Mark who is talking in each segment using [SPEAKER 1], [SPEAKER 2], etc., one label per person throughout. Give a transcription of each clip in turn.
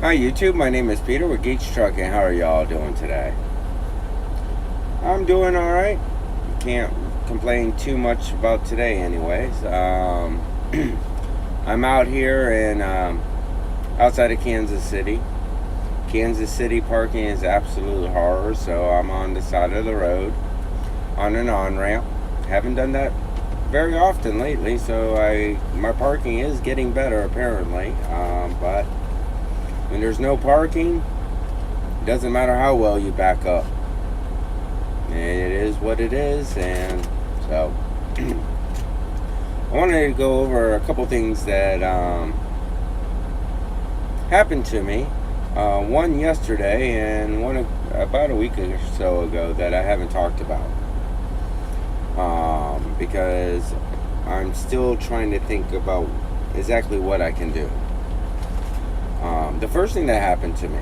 [SPEAKER 1] Hi YouTube, my name is Peter with Geeks Trucking. How are y'all doing today? I'm doing alright. Can't complain too much about today anyways. I'm out here in outside of Kansas City. Kansas City parking is absolute horror, so I'm on the side of the road on an on-ramp. Haven't done that very often lately, so my parking is getting better apparently, but when there's no parking, it doesn't matter how well you back up. It is what it is, and so I wanted to go over a couple things that happened to me. One yesterday and one about a week or so ago that I haven't talked about. Because I'm still trying to think about exactly what I can do. The first thing that happened to me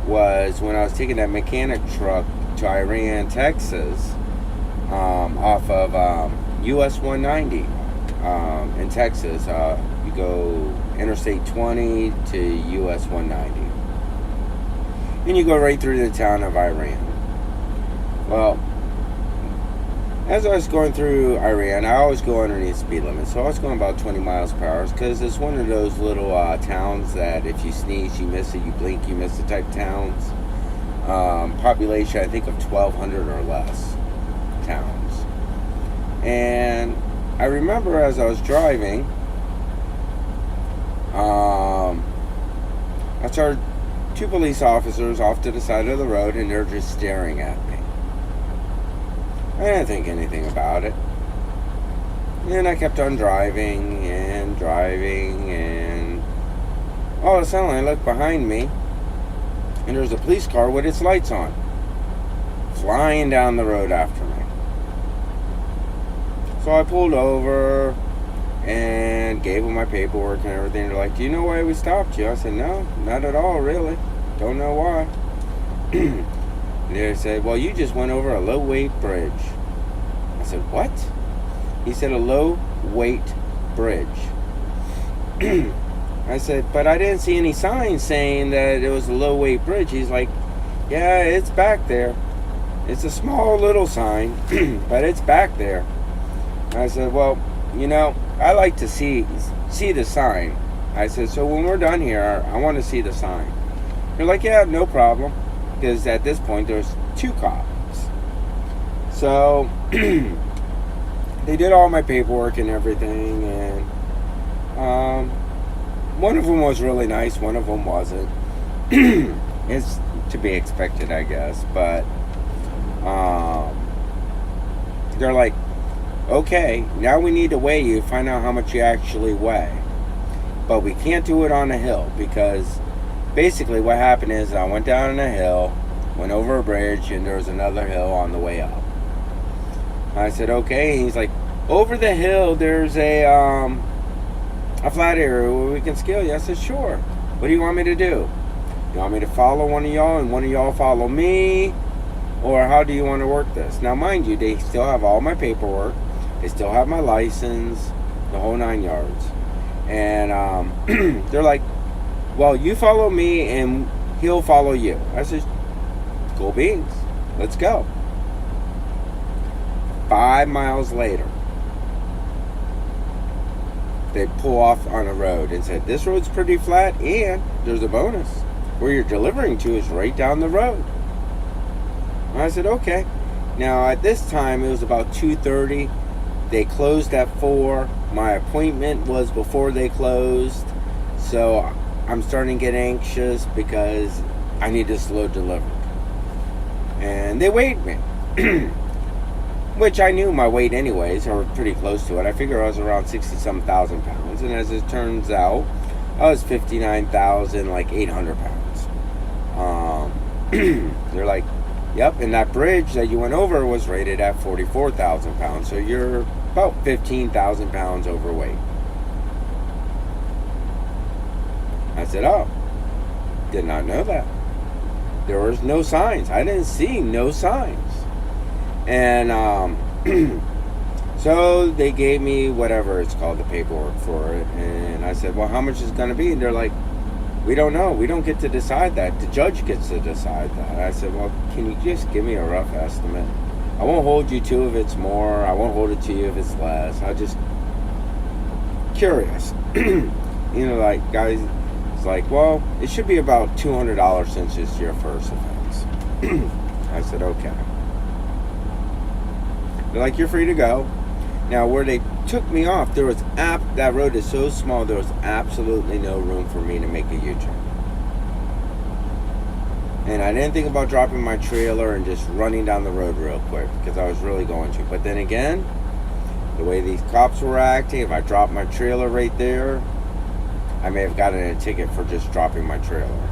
[SPEAKER 1] was when I was taking that mechanic truck to Iran, Texas, off of US 190 in Texas. You go Interstate 20 to US 190. And you go right through the town of Iran. Well, as I was going through Iran, I always go underneath speed limit, so I was going about 20 miles per hour because it's one of those little towns that if you sneeze, you miss it, you blink, you miss it type towns. Population, I think, of 1,200 or less towns. And I remember as I was driving, I saw two police officers off to the side of the road, and they're just staring at me. I didn't think anything about it. And I kept on driving, and all of a sudden I looked behind me, and there's a police car with its lights on, flying down the road after me. So I pulled over and gave them my paperwork and everything. They're like, "Do you know why we stopped you?" I said, "No, not at all, really. Don't know why." They said, "Well, you just went over a low-weight bridge." I said, "What?" He said, "A low-weight bridge." I said, "But I didn't see any signs saying that it was a low-weight bridge." He's like, "Yeah, it's back there. It's a small little sign, but it's back there." I said, "Well, I like to see the sign." I said, "So when we're done here, I want to see the sign." They're like, "Yeah, no problem." Because at this point, there's two cops. So they did all my paperwork and everything, and one of them was really nice, one of them wasn't. It's to be expected, I guess. But they're like, "Okay, now we need to weigh you, find out how much you actually weigh. But we can't do it on a hill because basically what happened is I went down a hill, went over a bridge, and there was another hill on the way up." I said, "Okay." He's like, "Over the hill there's a flat area where we can scale you." I said, "Sure. What do you want me to do? You want me to follow one of y'all and one of y'all follow me? Or how do you want to work this?" Now, mind you, they still have all my paperwork. They still have my license, the whole 9 yards. And they're like, "Well, you follow me and he'll follow you." I said, "Cool beans. Let's go." 5 miles later, they pull off on a road and said, "This road's pretty flat and there's a bonus. Where you're delivering to is right down the road." And I said, "Okay." Now, at this time, it was about 2:30. They closed at 4. My appointment was before they closed. So I'm starting to get anxious because I need this load delivered. And they weighed me. Which I knew my weight anyways, or pretty close to it. I figured I was around 60-some thousand pounds. And as it turns out, I was 59,800 pounds. They're like, "Yep, and that bridge that you went over was rated at 44,000 pounds. So you're about 15,000 pounds overweight." I said, "Oh, did not know that." There was no signs. I didn't see no signs. And so they gave me whatever it's called, the paperwork for it. And I said, "Well, how much is it going to be?" And they're like, we don't know. We don't get to decide that. The judge gets to decide that. I said, well, can you just give me a rough estimate? I won't hold you to if it's more. I won't hold it to you if it's less. I just curious. Like guys, it's like, well, it should be about $200 since it's your first offense. I said, okay. They're like, you're free to go. Now, where they took me off, that road is so small, there was absolutely no room for me to make a U-turn. And I didn't think about dropping my trailer and just running down the road real quick, because I was really going to. But then again, the way these cops were acting, if I dropped my trailer right there, I may have gotten a ticket for just dropping my trailer.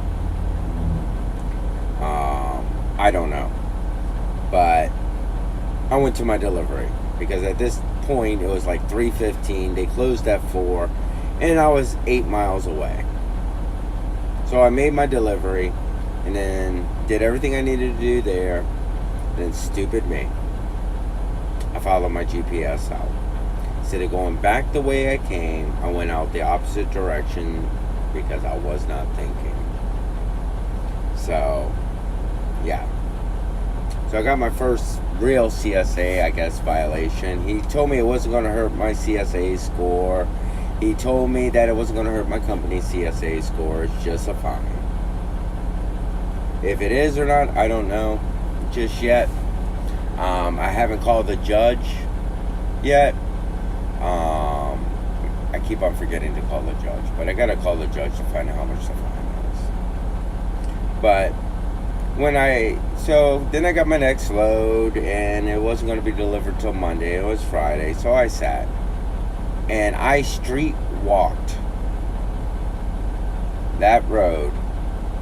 [SPEAKER 1] I don't know. But I went to my delivery, because at this point it was like 3:15. They closed at 4, and I was 8 miles away. So I made my delivery, and then did everything I needed to do there. Then stupid me, I followed my GPS out. Instead of going back the way I came, I went out the opposite direction because I was not thinking. So yeah. So I got my first real CSA, I guess, violation. He told me it wasn't going to hurt my CSA score. He told me that it wasn't going to hurt my company's CSA score. It's just a fine. If it is or not, I don't know just yet. I haven't called the judge yet. I keep on forgetting to call the judge, but I got to call the judge to find out how much the fine is. But so then I got my next load, and it wasn't going to be delivered till Monday. It was Friday, so I sat and I street walked that road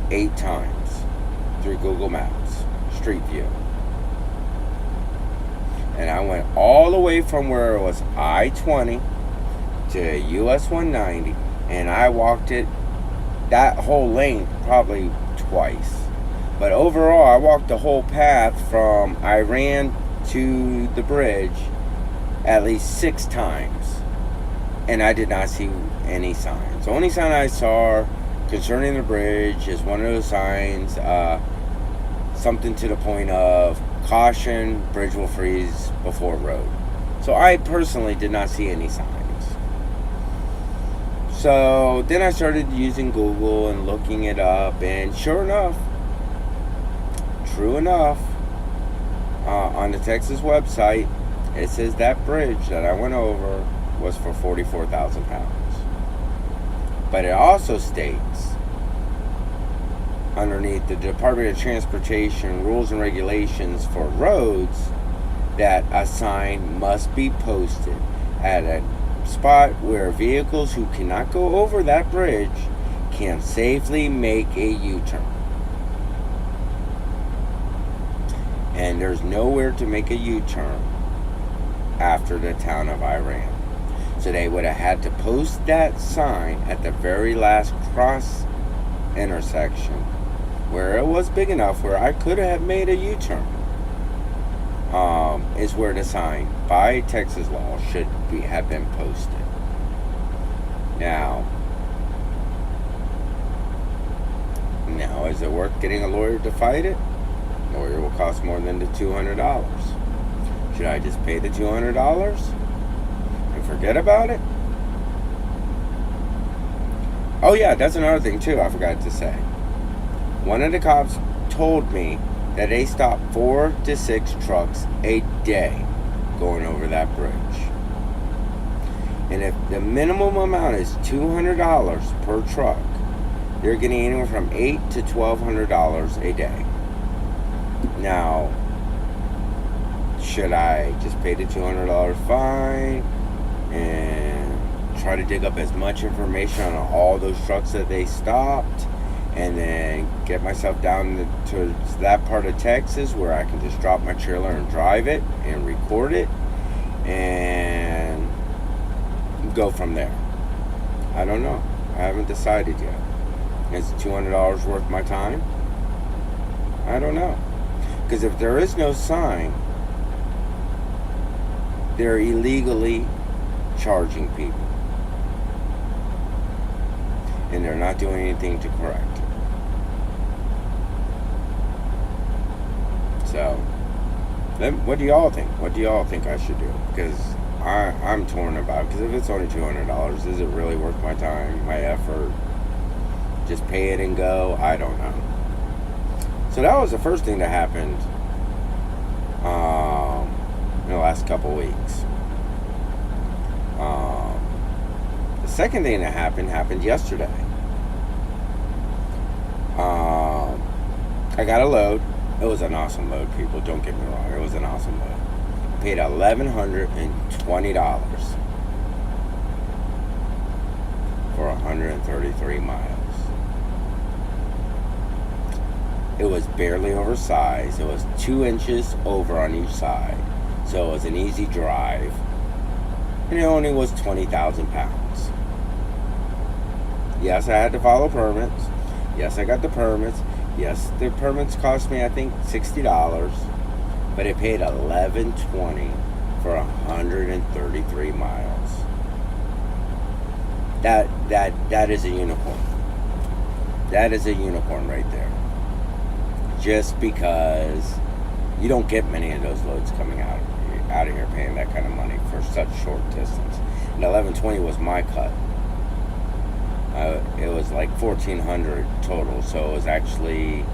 [SPEAKER 1] 8 times through Google Maps, Street View. And I went all the way from where it was I-20 to US 190, and I walked it that whole length probably twice. But overall, I walked the whole path from Iran to the bridge at least 6 times, and I did not see any signs. The only sign I saw concerning the bridge is one of those signs, something to the point of caution, bridge will freeze before road. So I personally did not see any signs. So then I started using Google and looking it up, and sure enough, true enough, on the Texas website, it says that bridge that I went over was for 44,000 pounds. But it also states underneath the Department of Transportation rules and regulations for roads that a sign must be posted at a spot where vehicles who cannot go over that bridge can safely make a U-turn. And there's nowhere to make a U-turn after the town of Iran. So they would have had to post that sign at the very last cross intersection where it was big enough where I could have made a U-turn. Is where the sign by Texas law should have been posted. Now, is it worth getting a lawyer to fight it? A lawyer will cost more than the $200. Should I just pay the $200 and forget about it? Oh yeah, that's another thing too I forgot to say. One of the cops told me that they stop 4 to 6 trucks a day going over that bridge. And if the minimum amount is $200 per truck, they're getting anywhere from $800 to $1,200 a day. Now, should I just pay the $200 fine and try to dig up as much information on all those trucks that they stopped, and then get myself down to that part of Texas where I can just drop my trailer and drive it and record it and go from there? I don't know. I haven't decided yet. Is $200 worth my time? I don't know. Because if there is no sign, they're illegally charging people. and they're not doing anything to correct it. So, what do y'all think? What do y'all think I should do? Because I'm torn about it. Because if it's only $200, is it really worth my time, my effort? Just pay it and go? I don't know. So that was the first thing that happened in the last couple weeks. The second thing that happened yesterday. I got a load. It was an awesome load, people. Don't get me wrong. It was an awesome load. I paid $1,120 for 133 miles. It was barely oversized. It was 2 inches over on each side. So it was an easy drive. And it only was 20,000 pounds. Yes, I had to follow permits. Yes, I got the permits. Yes, the permits cost me, I think, $60. But it paid $1,120 for 133 miles. That is a unicorn. That is a unicorn right there. Just because you don't get many of those loads coming out of here paying that kind of money for such short distance. And $1,120 was my cut. It was like $1,400 total, so it was actually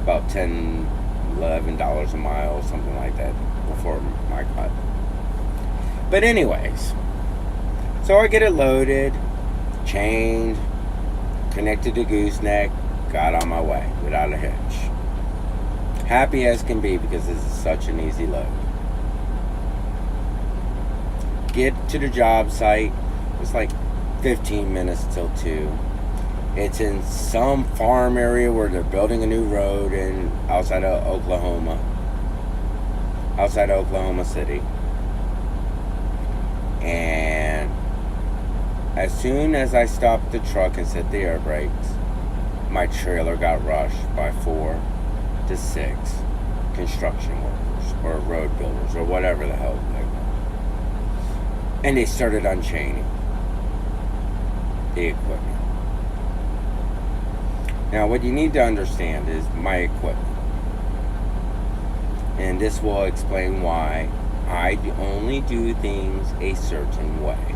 [SPEAKER 1] about $10, $11 a mile, something like that, before my cut. But anyways, so I get it loaded, chained, connected to gooseneck, got on my way without a hitch. Happy as can be because this is such an easy load. Get to the job site. It's like 15 minutes till 2. It's in some farm area where they're building a new road outside of Oklahoma City. And as soon as I stopped the truck and set the air brakes, my trailer got rushed by 4 to 6 construction workers or road builders or whatever the hell they were. And they started unchaining the equipment. Now, what you need to understand is my equipment. And this will explain why I only do things a certain way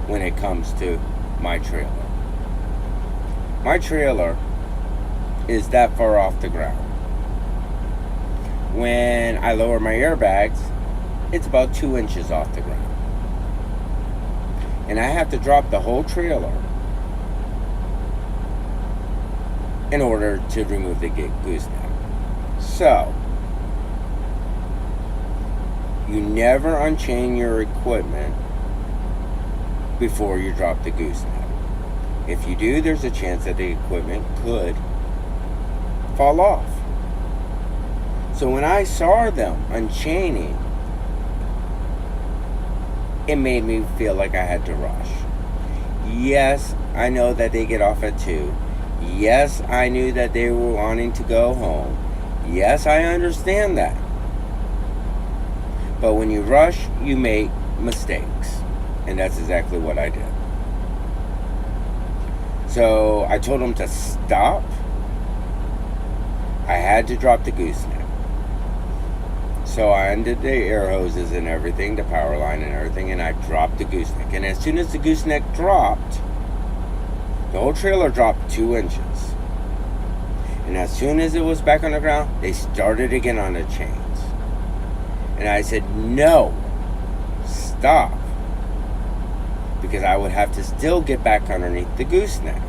[SPEAKER 1] when it comes to my trailer. My trailer is that far off the ground. When I lower my airbags, it's about 2 inches off the ground. And I have to drop the whole trailer in order to remove the gooseneck. So, you never unchain your equipment before you drop the gooseneck. If you do, there's a chance that the equipment could fall off. So when I saw them unchaining, it made me feel like I had to rush. Yes, I know that they get off at 2. Yes, I knew that they were wanting to go home. Yes, I understand that. But when you rush, you make mistakes. And that's exactly what I did. So I told them to stop. I had to drop the gooseneck. So I undid the air hoses and everything, the power line and everything, and I dropped the gooseneck. And as soon as the gooseneck dropped, the whole trailer dropped 2 inches. And as soon as it was back on the ground, they started again on the chains. And I said, no, stop. Because I would have to still get back underneath the gooseneck.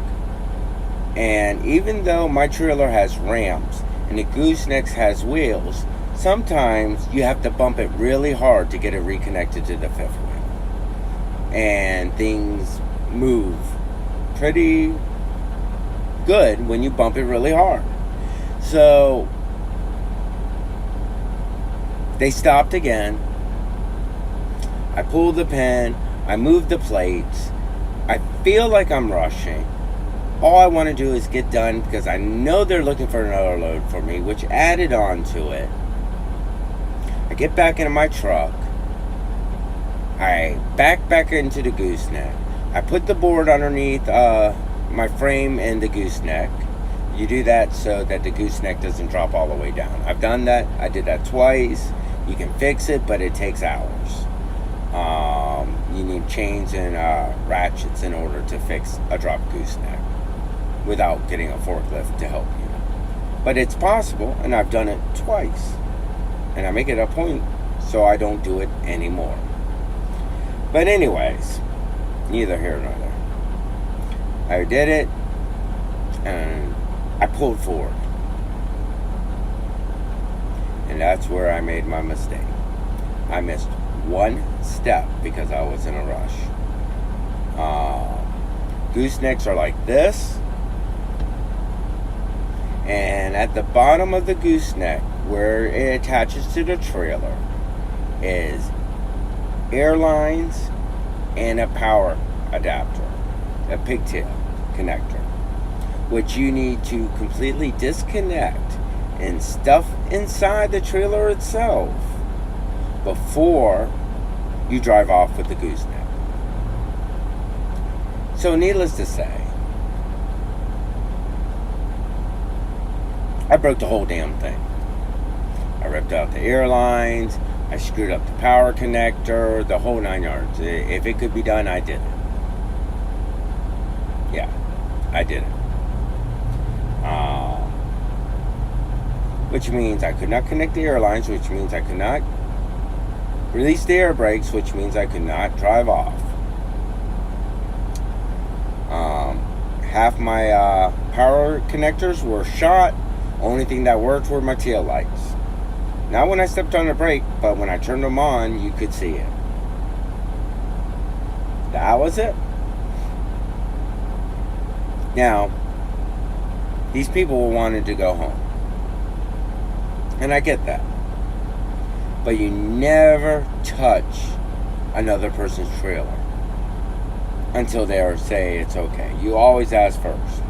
[SPEAKER 1] And even though my trailer has ramps and the gooseneck has wheels, sometimes you have to bump it really hard to get it reconnected to the fifth wheel. And things move pretty good when you bump it really hard. So they stopped again. I pulled the pin. I moved the plates. I feel like I'm rushing. All I want to do is get done because I know they're looking for another load for me, which added on to it. I get back into my truck. I back into the gooseneck. I put the board underneath my frame and the gooseneck. You do that so that the gooseneck doesn't drop all the way down. I've done that. I did that twice. You can fix it, but it takes hours. You need chains and ratchets in order to fix a drop gooseneck without getting a forklift to help you. But it's possible, and I've done it twice. And I make it a point so I don't do it anymore. But anyways, neither here nor there. I did it, and I pulled forward. And that's where I made my mistake. I missed one step because I was in a rush. Goosenecks are like this. And at the bottom of the gooseneck, where it attaches to the trailer, is air lines and a power adapter, a pigtail connector, which you need to completely disconnect and stuff inside the trailer itself before you drive off with the gooseneck. So needless to say, I broke the whole damn thing. I ripped out the air lines, I screwed up the power connector, the whole 9 yards. If it could be done, I did it. Yeah, I did it. Which means I could not connect the air lines, which means I could not release the air brakes, which means I could not drive off. Half my power connectors were shot. Only thing that worked were my tail lights. Not when I stepped on the brake, but when I turned them on, you could see it. That was it. Now, these people wanted to go home. And I get that. But you never touch another person's trailer until they say it's okay. You always ask first.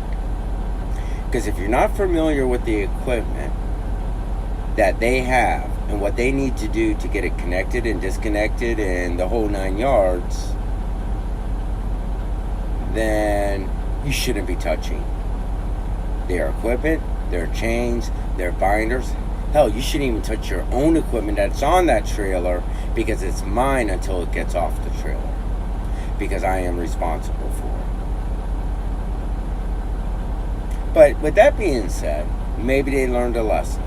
[SPEAKER 1] Because if you're not familiar with the equipment that they have and what they need to do to get it connected and disconnected and the whole 9 yards, then you shouldn't be touching their equipment, their chains, their binders. Hell, you shouldn't even touch your own equipment that's on that trailer because it's mine until it gets off the trailer. Because I am responsible for it. But with that being said, maybe they learned a lesson.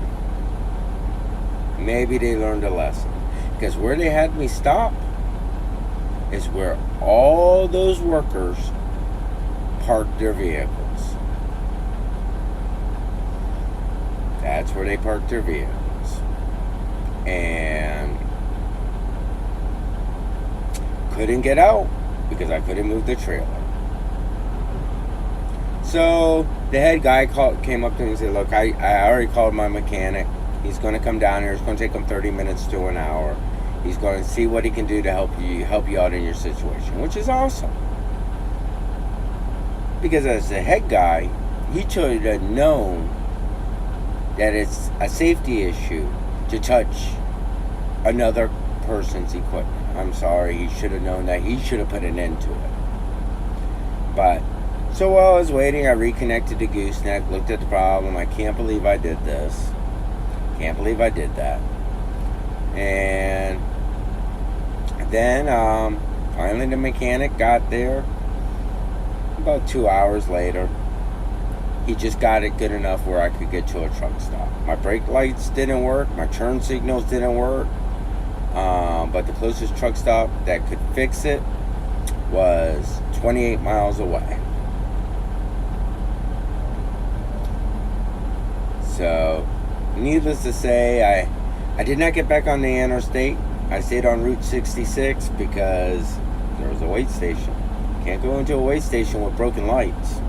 [SPEAKER 1] Maybe they learned a lesson. Because where they had me stop is where all those workers parked their vehicles. That's where they parked their vehicles. And couldn't get out because I couldn't move the trailer. So the head guy came up to me and said, look, I already called my mechanic. He's going to come down here. It's going to take him 30 minutes to an hour. He's going to see what he can do to help you out in your situation, which is awesome. Because as the head guy, he should have known that it's a safety issue to touch another person's equipment. I'm sorry, he should have known that. He should have put an end to it. But, so while I was waiting, I reconnected the gooseneck, looked at the problem. I can't believe I did this. Can't believe I did that. And then, finally the mechanic got there. About 2 hours later, he just got it good enough where I could get to a truck stop. My brake lights didn't work. My turn signals didn't work. But the closest truck stop that could fix it was 28 miles away. So, needless to say, I did not get back on the interstate. I stayed on Route 66 because there was a wait station. Can't go into a wait station with broken lights.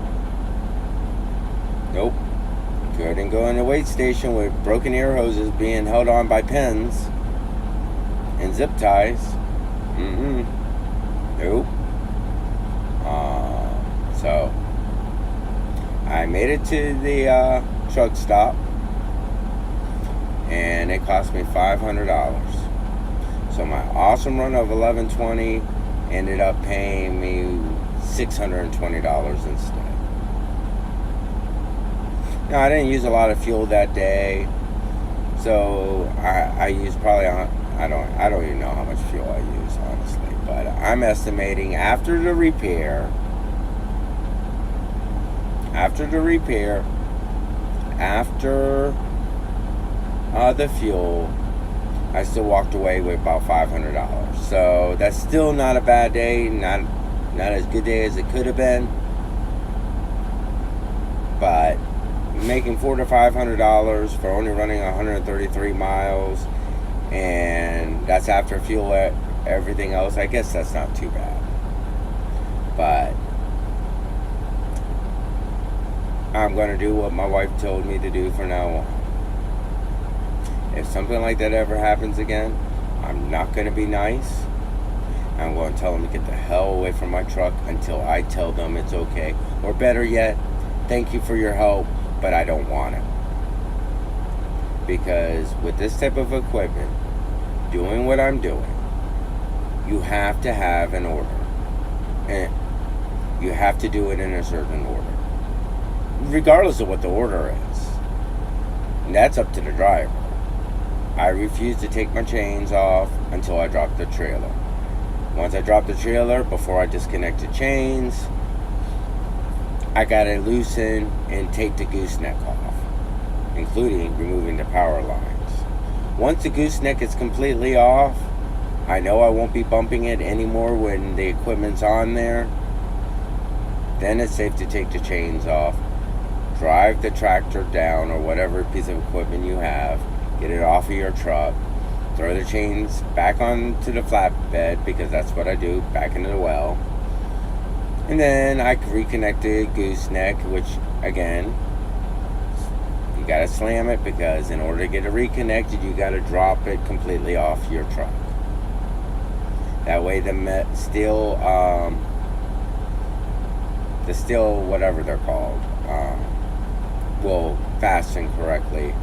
[SPEAKER 1] Nope. Couldn't go in a wait station with broken air hoses being held on by pins and zip ties. Nope. So I made it to the truck stop, and it cost me $500. So my awesome run of 1120 ended up paying me $620 instead. No, I didn't use a lot of fuel that day, so I used probably I don't even know how much fuel I use honestly, but I'm estimating after the repair, after the fuel, I still walked away with about $500. So that's still not a bad day, not as good day as it could have been, but making $400 to $500 for only running 133 miles, and that's after fuel, everything else. I guess that's not too bad, but I'm going to do what my wife told me to do from now on. If something like that ever happens again, I'm not going to be nice. I'm going to tell them to get the hell away from my truck until I tell them it's okay. Or better yet, thank you for your help, but I don't want it. Because with this type of equipment, doing what I'm doing, you have to have an order. And you have to do it in a certain order, regardless of what the order is. And that's up to the driver. I refuse to take my chains off until I drop the trailer. Once I drop the trailer, before I disconnect the chains, I gotta loosen and take the gooseneck off, including removing the power lines. Once the gooseneck is completely off, I know I won't be bumping it anymore when the equipment's on there. Then it's safe to take the chains off, drive the tractor down or whatever piece of equipment you have, get it off of your truck, throw the chains back onto the flatbed, because that's what I do, back into the well. And then I reconnect the gooseneck, which again, you gotta slam it, because in order to get it reconnected, you gotta drop it completely off your truck. That way the steel, whatever they're called, will fasten correctly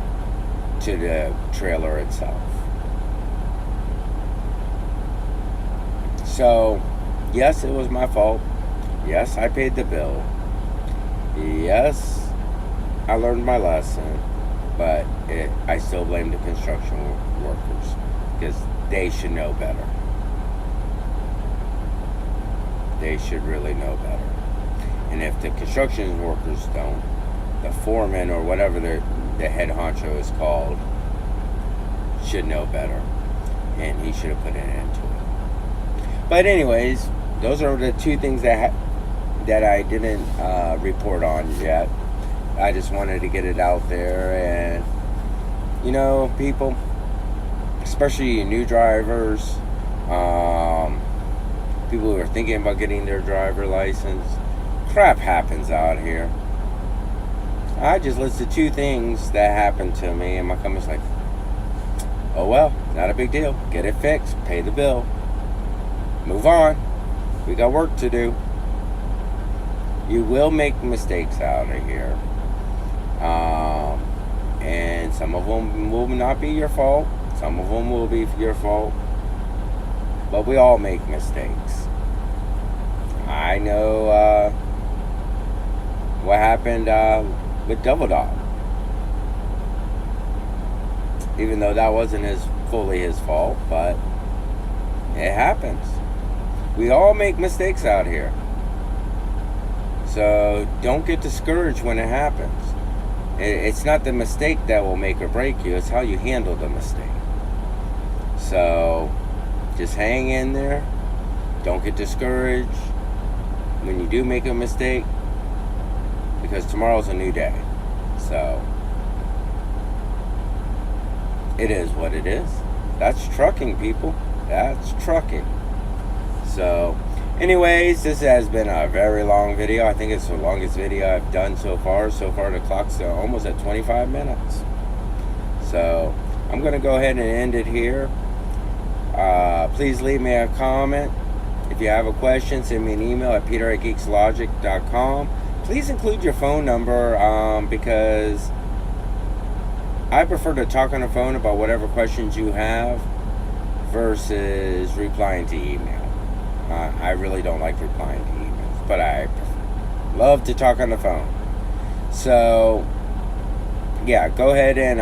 [SPEAKER 1] to the trailer itself. So, yes, it was my fault. Yes, I paid the bill. Yes, I learned my lesson, but I still blame the construction workers, because they should know better. They should really know better. And if the construction workers don't, the foreman or whatever the head honcho is called should know better, and he should have put an end to it. But anyways, those are the two things that I didn't report on yet. I just wanted to get it out there, and people, especially new drivers, people who are thinking about getting their driver license, crap happens out here. I just listed two things that happened to me, and my company's like, oh well, not a big deal. Get it fixed, pay the bill, move on. We got work to do. You will make mistakes out of here, and some of them will not be your fault. Some of them will be your fault, but we all make mistakes. I know what happened with Double Dog. Even though that wasn't fully his fault, but it happens. We all make mistakes out here. So don't get discouraged when it happens. It's not the mistake that will make or break you, it's how you handle the mistake. So just hang in there. Don't get discouraged when you do make a mistake, because tomorrow's a new day. So it is what it is. That's trucking, people. That's trucking. So anyways, this has been a very long video. I think it's the longest video I've done so far. So far the clock's almost at 25 minutes. So I'm going to go ahead and end it here. Please leave me a comment. If you have a question, send me an email at peter@geekslogic.com. Please include your phone number, because I prefer to talk on the phone about whatever questions you have versus replying to email. I really don't like replying to emails, but I love to talk on the phone. So yeah, go ahead and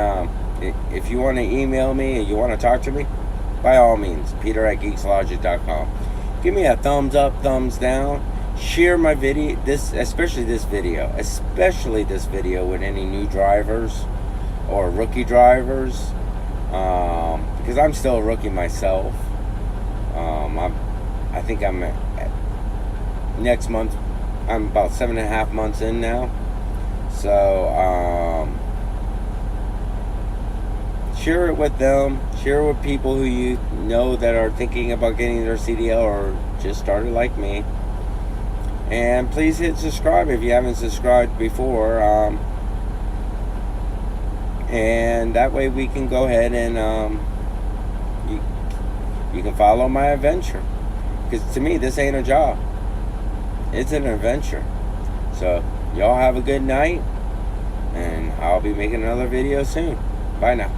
[SPEAKER 1] if you want to email me and you want to talk to me, by all means, peter@geekslogic.com. Give me a thumbs up, thumbs down. Share my video, especially this video with any new drivers or rookie drivers, because I'm still a rookie myself. I think I'm next month. I'm about 7.5 months in now. So share it with them. Share it with people who you know that are thinking about getting their CDL or just started like me. And please hit subscribe if you haven't subscribed before. And that way we can go ahead and you can follow my adventure. Because to me, this ain't a job. It's an adventure. So y'all have a good night. And I'll be making another video soon. Bye now.